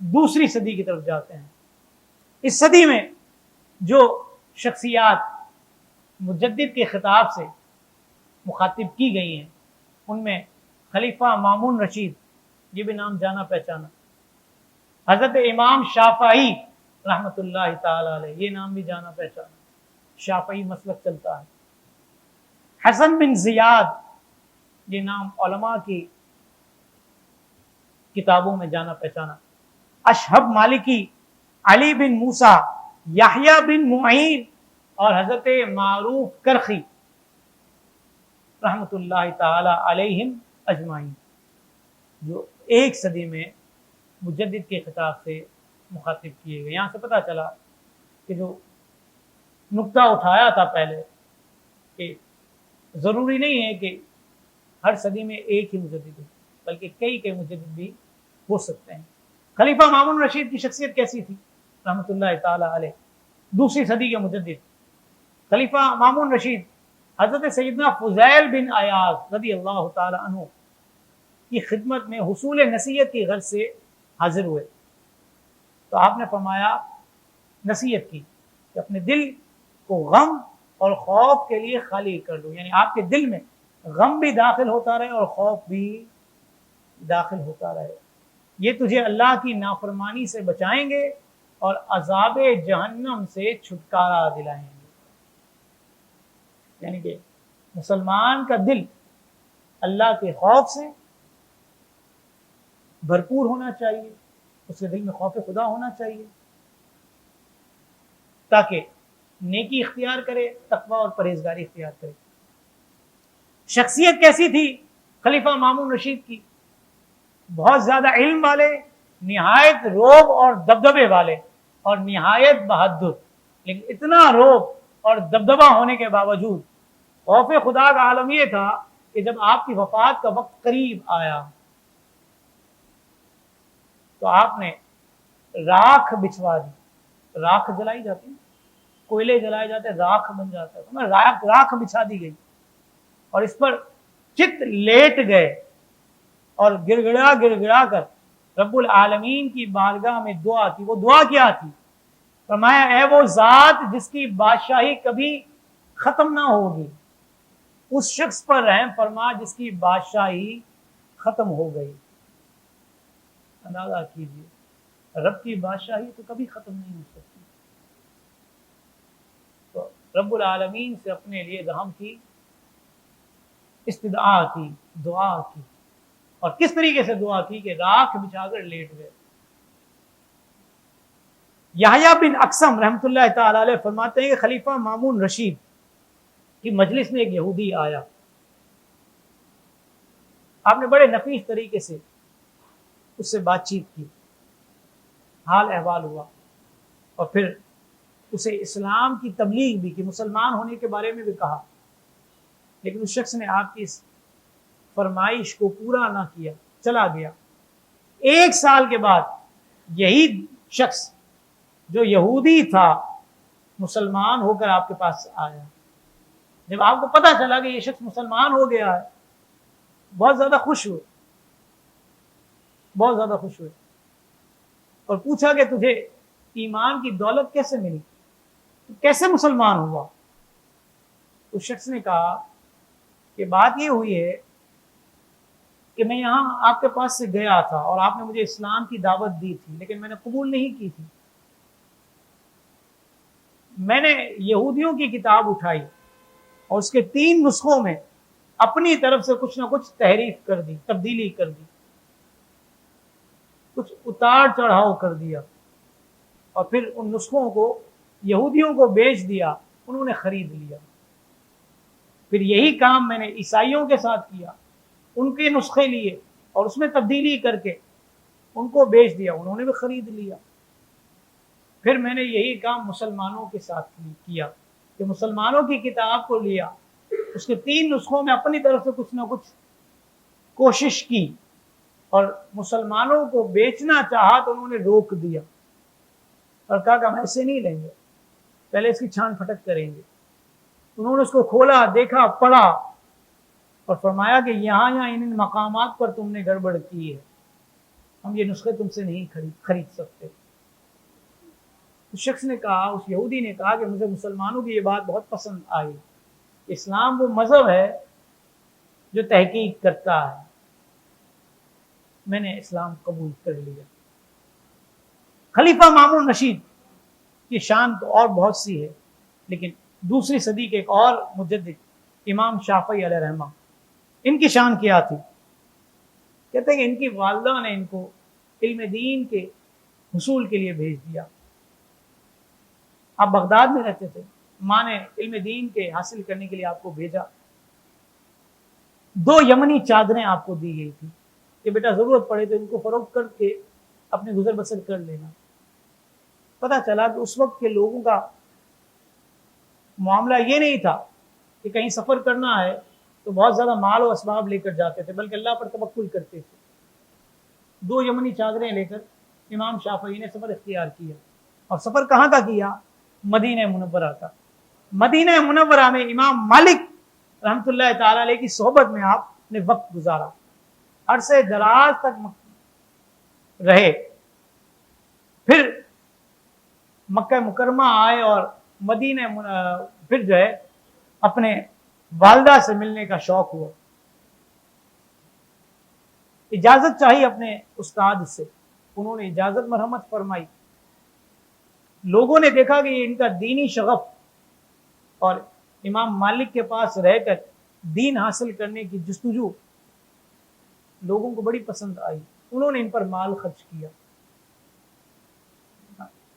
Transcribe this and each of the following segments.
دوسری صدی کی طرف جاتے ہیں۔ اس صدی میں جو شخصیات مجدد کے خطاب سے مخاطب کی گئی ہیں ان میں خلیفہ مامون رشید، یہ بھی نام جانا پہچانا، حضرت امام شافعی رحمۃ اللہ تعالی علیہ، یہ نام بھی جانا پہچانا، شافعی مسلک چلتا ہے۔ حسن بن زیاد، یہ نام علماء کی کتابوں میں جانا پہچانا۔ اشہب مالکی، علی بن موسیٰ، یحییٰ بن معین اور حضرت معروف کرخی رحمۃ اللہ تعالی علیہم اجمعین، جو ایک صدی میں مجدد کے خطاب سے مخاطب کیے گئے۔ یہاں سے پتہ چلا کہ جو نقطہ اٹھایا تھا پہلے کہ ضروری نہیں ہے کہ ہر صدی میں ایک ہی مجدد ہو، بلکہ کئی مجدد بھی ہو سکتے ہیں۔ خلیفہ مامون رشید کی شخصیت کیسی تھی رحمۃ اللہ تعالی علیہ؟ دوسری صدی کے مجدد خلیفہ مامون رشید حضرت سیدنا فضیل بن عیاض رضی اللہ تعالی عنہ کی خدمت میں حصول نصیحت کی غرض سے حاضر ہوئے، تو آپ نے فرمایا، نصیحت کی کہ اپنے دل کو غم اور خوف کے لیے خالی کر دو، یعنی آپ کے دل میں غم بھی داخل ہوتا رہے اور خوف بھی داخل ہوتا رہے، یہ تجھے اللہ کی نافرمانی سے بچائیں گے اور عذاب جہنم سے چھٹکارا دلائیں گے۔ یعنی کہ مسلمان کا دل اللہ کے خوف سے بھرپور ہونا چاہیے، اس کے دل میں خوف خدا ہونا چاہیے تاکہ نیکی اختیار کرے، تقوی اور پرہیزگاری اختیار کرے۔ شخصیت کیسی تھی خلیفہ مامون رشید کی؟ بہت زیادہ علم والے، نہایت روب اور دبدبے والے اور نہایت بہادر، لیکن اتنا روب اور دبدبہ ہونے کے باوجود خوف خدا کا عالم یہ تھا کہ جب آپ کی وفات کا وقت قریب آیا تو آپ نے راکھ بچھوا دی۔ راکھ جلائی جاتی، کوئلے جلائے جاتے، راکھ بن جاتا ہے، راکھ بچھا دی گئی اور اس پر چت لیٹ گئے اور گڑ گڑا کر رب العالمین کی بارگاہ میں دعا کی۔ وہ دعا کیا تھی؟ فرمایا، اے وہ ذات جس کی بادشاہی کبھی ختم نہ ہوگی، اس شخص پر رحم فرما جس کی بادشاہی ختم ہو گئی۔ اندازہ کیجیے، رب کی بادشاہی تو کبھی ختم نہیں ہو سکتی، تو رب العالمین سے اپنے لیے رحم کی استدعا کی، دعا کی، اور کس طریقے سے دعا کی کہ راکھ بچھا کر لیٹ گئے۔ یحییٰ بن اقسم رحمۃ اللہ تعالی علیہ فرماتے ہیں کہ خلیفہ مامون رشید کی مجلس میں ایک یہودی آیا، آپ نے بڑے نفیس طریقے سے اس سے بات چیت کی، حال احوال ہوا، اور پھر اسے اسلام کی تبلیغ بھی کی، مسلمان ہونے کے بارے میں بھی کہا، لیکن اس شخص نے آپ کی اس فرمائش کو پورا نہ کیا، چلا گیا۔ ایک سال کے بعد یہی شخص جو یہودی تھا مسلمان ہو کر آپ کے پاس آیا۔ جب آپ کو پتا چلا کہ یہ شخص مسلمان ہو گیا ہے، بہت زیادہ خوش ہوئے، بہت زیادہ خوش ہوئے، اور پوچھا کہ تجھے ایمان کی دولت کیسے ملی، تو کیسے مسلمان ہوا؟ اس شخص نے کہا کہ بات یہ ہوئی ہے کہ میں یہاں آپ کے پاس سے گیا تھا اور آپ نے مجھے اسلام کی دعوت دی تھی، لیکن میں نے قبول نہیں کی تھی۔ میں نے یہودیوں کی کتاب اٹھائی اور اس کے 3 نسخوں میں اپنی طرف سے کچھ نہ کچھ تحریف کر دی، تبدیلی کر دی، کچھ اتار چڑھاؤ کر دیا، اور پھر ان نسخوں کو یہودیوں کو بیچ دیا، انہوں نے خرید لیا۔ پھر یہی کام میں نے عیسائیوں کے ساتھ کیا، ان کے نسخے لیے اور اس میں تبدیلی کر کے ان کو بیچ دیا، انہوں نے بھی خرید لیا۔ پھر میں نے یہی کام مسلمانوں کے ساتھ کیا کہ مسلمانوں کی کتاب کو لیا، اس کے 3 نسخوں میں اپنی طرف سے کچھ نہ کچھ کوشش کی، اور مسلمانوں کو بیچنا چاہا تو انہوں نے روک دیا اور کہا کہ ہم ایسے نہیں لیں گے، پہلے اس کی چھان پھٹک کریں گے۔ انہوں نے اس کو کھولا، دیکھا، پڑھا اور فرمایا کہ یہاں ان مقامات پر تم نے گڑبڑ کی ہے، ہم یہ نسخے تم سے نہیں خرید سکتے۔ اس شخص نے کہا، اس یہودی نے کہا کہ مجھے مسلمانوں کی یہ بات بہت پسند آئی، اسلام وہ مذہب ہے جو تحقیق کرتا ہے، میں نے اسلام قبول کر لیا۔ خلیفہ مامون رشید کی شان تو اور بہت سی ہے، لیکن دوسری صدی کے ایک اور مجدد امام شافعی علیہ رحمہ، ان کی شان کیا تھی؟ کہتے ہیں کہ ان کی والدہ نے ان کو علم دین کے حصول کے لیے بھیج دیا۔ آپ بغداد میں رہتے تھے، ماں نے علم دین کے حاصل کرنے کے لیے آپ کو بھیجا۔ 2 یمنی چادریں آپ کو دی گئی تھی کہ بیٹا ضرورت پڑے تو ان کو فروخت کر کے اپنے گزر بسر کر لینا۔ پتہ چلا کہ اس وقت کے لوگوں کا معاملہ یہ نہیں تھا کہ کہیں سفر کرنا ہے تو بہت زیادہ مال و اسباب لے کر جاتے تھے، بلکہ اللہ پر توکل کرتے تھے۔ 2 یمنی چادریں لے کر امام شافعی نے سفر اختیار کیا، اور سفر کہاں کا کیا؟ مدینہ منورہ کا۔ مدینہ منورہ میں امام مالک رحمۃ اللہ تعالی علیہ کی صحبت میں آپ نے وقت گزارا، عرصے دراز تک رہے، پھر مکہ مکرمہ آئے اور مدینہ پھر جو ہے اپنے والدہ سے ملنے کا شوق ہوا، اجازت چاہی اپنے استاد سے، انہوں نے اجازت مرحمت فرمائی۔ لوگوں نے دیکھا کہ ان کا دینی شغف اور امام مالک کے پاس رہ کر دین حاصل کرنے کی جستجو لوگوں کو بڑی پسند آئی، انہوں نے ان پر مال خرچ کیا۔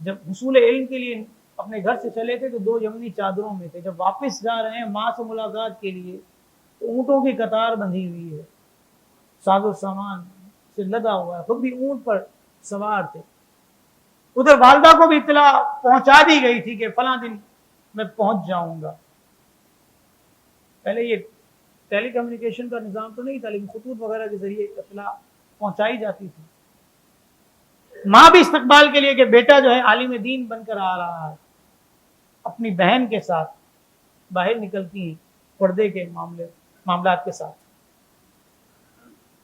جب حصول علم کے لیے اپنے گھر سے چلے تھے تو 2 یمنی چادروں میں تھے، جب واپس جا رہے ہیں ماں سے ملاقات کے لیے تو اونٹوں کی قطار بندھی ہوئی ہے، ساز و سامان سے لدا ہوا ہے، خود بھی اونٹ پر سوار تھے۔ ادھر والدہ کو بھی اطلاع پہنچا دی گئی تھی کہ فلاں دن میں پہنچ جاؤں گا۔ پہلے یہ ٹیلی کمیونیکیشن کا نظام تو نہیں تھا، لیکن خطوط وغیرہ کے ذریعے اطلاع پہنچائی جاتی تھی۔ ماں بھی استقبال کے لیے کہ بیٹا جو ہے عالم دین بن کر آ رہا ہے، اپنی بہن کے ساتھ باہر نکلتی ہیں پردے کے معاملات کے ساتھ۔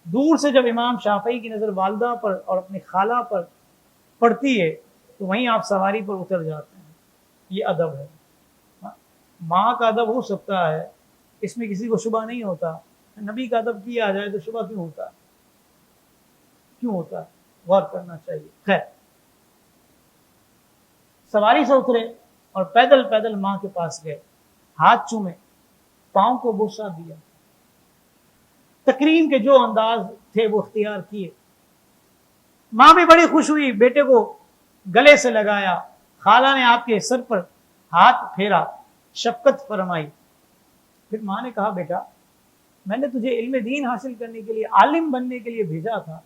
دور سے جب امام شافعی کی نظر والدہ پر اور اپنی خالہ پر پڑتی ہے تو وہیں آپ سواری پر اتر جاتے ہیں۔ یہ ادب ہے، ماں کا ادب ہو سکتا ہے، اس میں کسی کو شبہ نہیں ہوتا، نبی کا ادب کیا جائے تو شبہ کیوں ہوتا ہے؟ کیوں ہوتا ہے؟ غور کرنا چاہیے۔ خیر، سواری سے اترے اور پیدل پیدل ماں کے پاس گئے، ہاتھ چومے، پاؤں کو بوسہ دیا، تکریم کے جو انداز تھے وہ اختیار کیے۔ ماں بھی بڑی خوش ہوئی، بیٹے کو گلے سے لگایا، خالہ نے آپ کے سر پر ہاتھ پھیرا، شفقت فرمائی۔ پھر ماں نے کہا بیٹا میں نے تجھے علم دین حاصل کرنے کے لیے، عالم بننے کے لیے بھیجا تھا،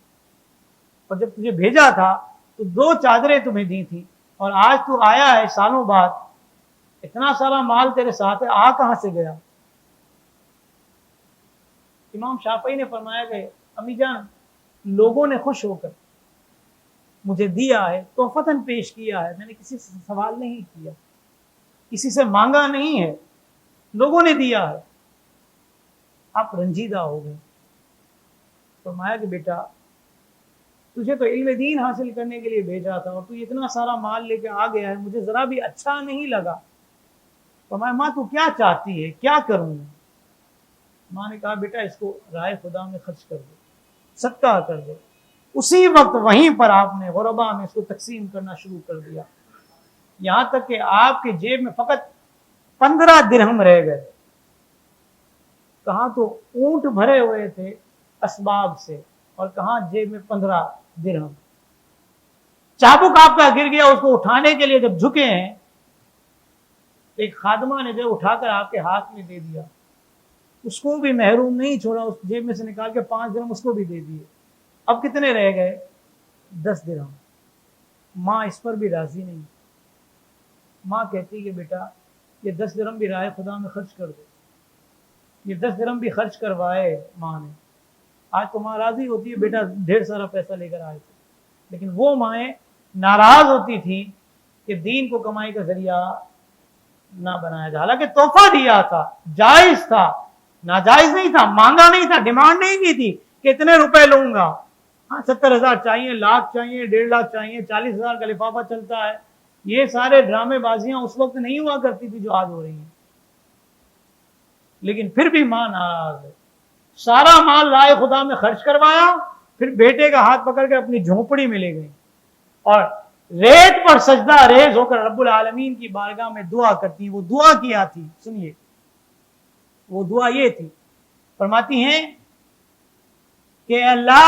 اور جب تجھے بھیجا تھا تو 2 چادریں تمہیں دی تھی، اور آج تو آیا ہے سالوں بعد، اتنا سارا مال تیرے ساتھ ہے، آ کہاں سے گیا؟ امام شافعی نے فرمایا کہ امی جان لوگوں نے خوش ہو کر مجھے دیا ہے، تحفتاً پیش کیا ہے، میں نے کسی سے سوال نہیں کیا، کسی سے مانگا نہیں ہے، لوگوں نے دیا ہے۔ آپ رنجیدہ ہو گئے۔ فرمایا کہ بیٹا تجھے تو علم دین حاصل کرنے کے لیے بھیجا تھا، اور تو اتنا سارا مال لے کے آ گیا ہے، مجھے ذرا بھی اچھا نہیں لگا۔ فرمایا ماں تو کیا چاہتی ہے، کیا کروں؟ ماں نے کہا بیٹا اس کو رائے خدا میں خرچ کر دو، صدقہ کر دو۔ اسی وقت وہیں پر آپ نے غربا میں اس کو تقسیم کرنا شروع کر دیا، یہاں تک کہ آپ کے جیب میں فقط 15 درہم رہ گئے۔ کہاں تو اونٹ بھرے ہوئے تھے اسباب سے، اور کہاں جیب میں 15 درہم۔ چابک آپ کا گر گیا، اس کو اٹھانے کے لیے جب جھکے ہیں، ایک خادمہ نے جو اٹھا کر آپ کے ہاتھ میں دے دیا، اس کو بھی محروم نہیں چھوڑا، اس جیب میں سے نکال کے 5 درہم اس کو بھی دے دیے۔ اب کتنے رہ گئے؟ 10 درہم۔ ماں اس پر بھی راضی نہیں، ماں کہتی کہ بیٹا یہ 10 درہم بھی رائے خدا میں خرچ کر دو۔ یہ 10 درہم بھی خرچ کروائے ماں نے۔ آج تو ماں راضی ہوتی ہے، بیٹا ڈھیر سارا پیسہ لے کر آئے تھے، لیکن وہ مائیں ناراض ہوتی تھی کہ دین کو کمائی کا ذریعہ نہ بنایا جائے۔ حالانکہ تحفہ دیا تھا، جائز تھا، ناجائز نہیں تھا، مانگا نہیں تھا، ڈیمانڈ نہیں کی تھی کہ اتنے روپے لوں گا۔ ہاں 70,000 چاہیے، لاکھ چاہیے، 1.5 لاکھ چاہیے، 40,000 کا لفافہ چلتا ہے. یہ سارے ڈرامے بازیاں اس وقت نہیں ہوا کرتی تھی جو آج ہو رہی ہیں. لیکن پھر بھی ماں ناراض ہے. سارا مال رائے خدا میں خرچ کروایا، پھر بیٹے کا ہاتھ پکڑ کے اپنی جھونپڑی میں لے گئی اور ریت پر سجدہ ریز ہو کر رب العالمین کی بارگاہ میں دعا کرتی. وہ دعا کیا تھی، سنیے وہ دعا یہ تھی، فرماتی ہیں کہ اللہ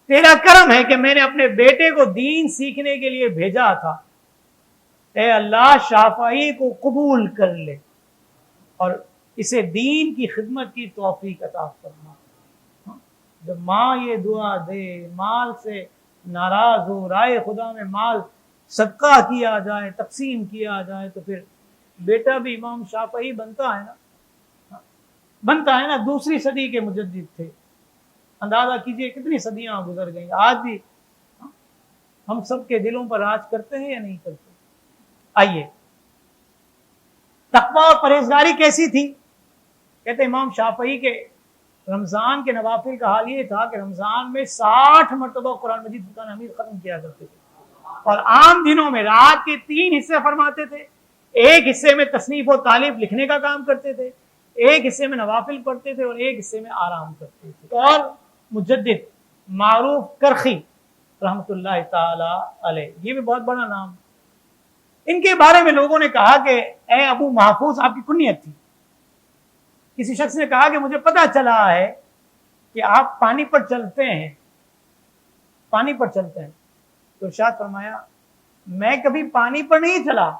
تیرا کرم ہے کہ میں نے اپنے بیٹے کو دین سیکھنے کے لیے بھیجا تھا، اے اللہ شافعی کو قبول کر لے اور اسے دین کی خدمت کی توفیق عطا فرما. جب ماں یہ دعا دے، مال سے ناراض ہو، رائے خدا میں مال صدقہ کیا جائے، تقسیم کیا جائے، تو پھر بیٹا بھی امام شافعی بنتا ہے نا. دوسری صدی کے مجدد تھے. اندازہ کیجئے کتنی صدیاں گزر گئیں. آج بھی ہم سب کے دلوں پر راج کرتے ہیں یا نہیں کرتے؟ آئیے تقویٰ اور پرہیزگاری کیسی تھی؟ کہتے امام شافعی کے رمضان کے نوافل کا حال یہ تھا کہ رمضان میں 60 مرتبہ قرآن مجید فرقان حمید ختم کیا کرتے تھے، اور عام دنوں میں رات کے 3 حصے فرماتے تھے. ایک حصے میں تصنیف و تالیف لکھنے کا کام کرتے تھے، ایک حصے میں نوافل پڑھتے تھے، اور ایک حصے میں آرام کرتے تھے. اور مجدد معروف کرخی رحمت اللہ تعالی علیہ، یہ بھی بہت بڑا نام. ان کے بارے میں لوگوں نے کہا کہ اے ابو محفوظ، آپ کی کنیت تھی. کسی شخص نے کہا کہ مجھے پتا چلا ہے کہ آپ پانی پر چلتے ہیں. تو ارشاد فرمایا میں کبھی پانی پر نہیں چلا،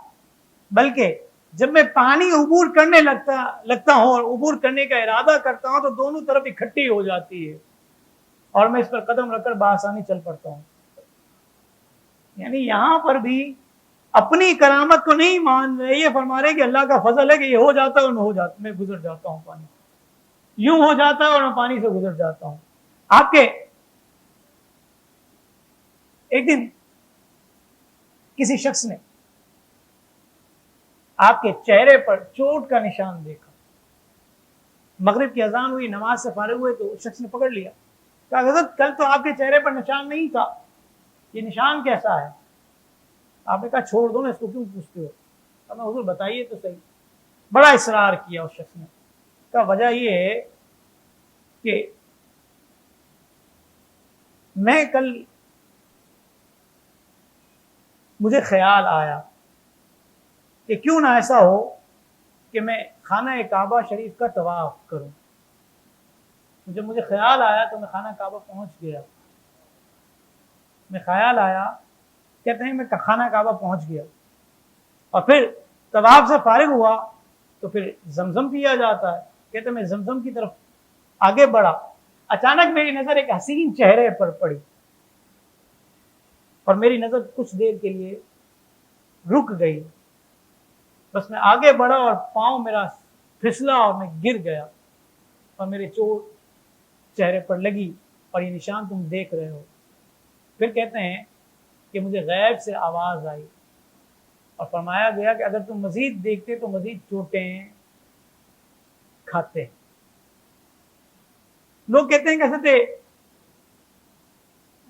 بلکہ جب میں پانی عبور کرنے لگتا ہوں اور عبور کرنے کا ارادہ کرتا ہوں تو دونوں طرف اکٹھی ہو جاتی ہے اور میں اس پر قدم رکھ کر بآسانی چل پڑتا ہوں. یعنی یہاں پر بھی اپنی کرامت کو نہیں مان رہے، یہ فرما رہے کہ اللہ کا فضل ہے کہ یہ ہو جاتا ہے اور میں گزر جاتا ہوں پانی، یوں ہو جاتا ہے اور میں پانی سے گزر جاتا ہوں. آپ کے ایک دن کسی شخص نے آپ کے چہرے پر چوٹ کا نشان دیکھا. مغرب کی اذان ہوئی، نماز سے فارغ ہوئے تو اس شخص نے پکڑ لیا، کہا حضرت کل تو آپ کے چہرے پر نشان نہیں تھا، یہ نشان کیسا ہے؟ آپ نے کہا چھوڑ دو نا، اس کو کیوں پوچھتے ہو؟ میں حضور بتائیے تو صحیح. بڑا اصرار کیا اس شخص نے. کہا وجہ یہ ہے کہ میں کل مجھے خیال آیا کہ کیوں نہ ایسا ہو کہ میں خانہ کعبہ شریف کا طواف کروں. جب مجھے خیال آیا تو میں خانہ کعبہ پہنچ گیا. کہتے ہیں میں خانہ کعبہ پہنچ گیا اور پھر طواف سے فارغ ہوا تو پھر زمزم پیا جاتا ہے. کہتے میں زمزم کی طرف آگے بڑھا، اچانک میری نظر ایک حسین چہرے پر پڑی اور میری نظر کچھ دیر کے لیے رک گئی. بس میں آگے بڑھا اور پاؤں میرا پھسلا اور میں گر گیا اور میرے چوٹ چہرے پر لگی اور یہ نشان تم دیکھ رہے ہو. پھر کہتے ہیں کہ مجھے غیب سے آواز آئی اور فرمایا گیا کہ اگر تم مزید دیکھتے تو مزید چوٹیں کھاتے. لوگ کہتے ہیں کہ حضرت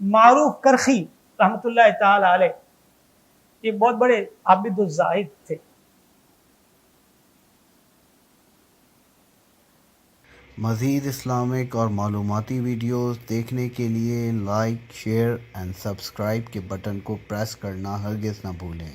معروف کرخی رحمت اللہ تعالی علیہ یہ بہت بڑے عابد و زاہد تھے. مزید اسلامک اور معلوماتی ویڈیوز دیکھنے کے لیے لائک، شیئر اینڈ سبسکرائب کے بٹن کو پریس کرنا ہرگز نہ بھولیں.